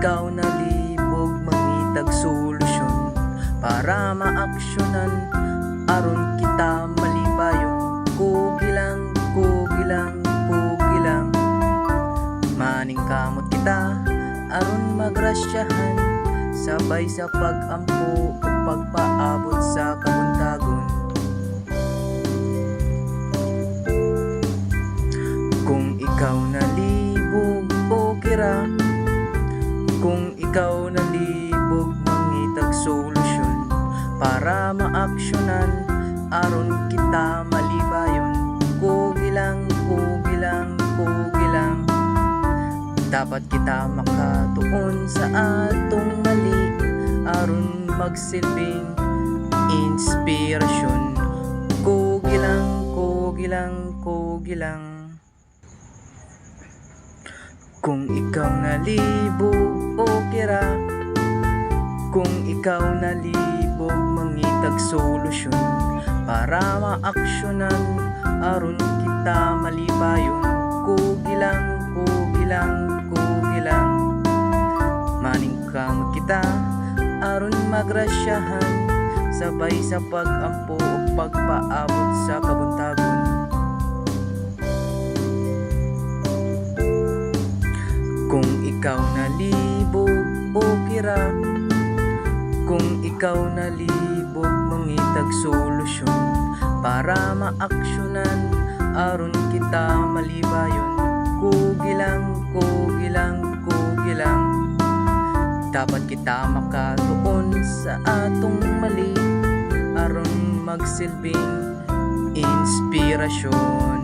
ikaw nalibog mangitag solusyon para maaksyonan aron kita malipayon. Kugilang, kugilang, kugilang, maning kamot kita aron magrasyahan sabay sa pag-ampo o pagpaabot sa kabuntagon. Kung ikaw nalibog o kira, kung ikaw nalibog mangitag solusyon para maaksyonan aron kita malibayon. Kugilang, kugilang, kugilang, dapat kita makatuon sa atong mali aron magsilbing inspirasyon. Kugilang, kugilang, kugilang. Kung ikaw nalibog o kira, kung ikaw nalibog mangitag solusyon para maaksyonan aron kita malipayon. Kugilang, kugilang, kugilang, maning kamot kita aron magrasyahan sabay sa pag-ampo o pagpaabot sa kabuntagon. Kung ikaw nalibog o kira, kung ikaw nalibog mangitag solusyon para maaksyonan aron kita malibayon. Kugilang, kugilang, kugilang, dapat kita makatuon sa atong mali aron magsilbing inspirasyon.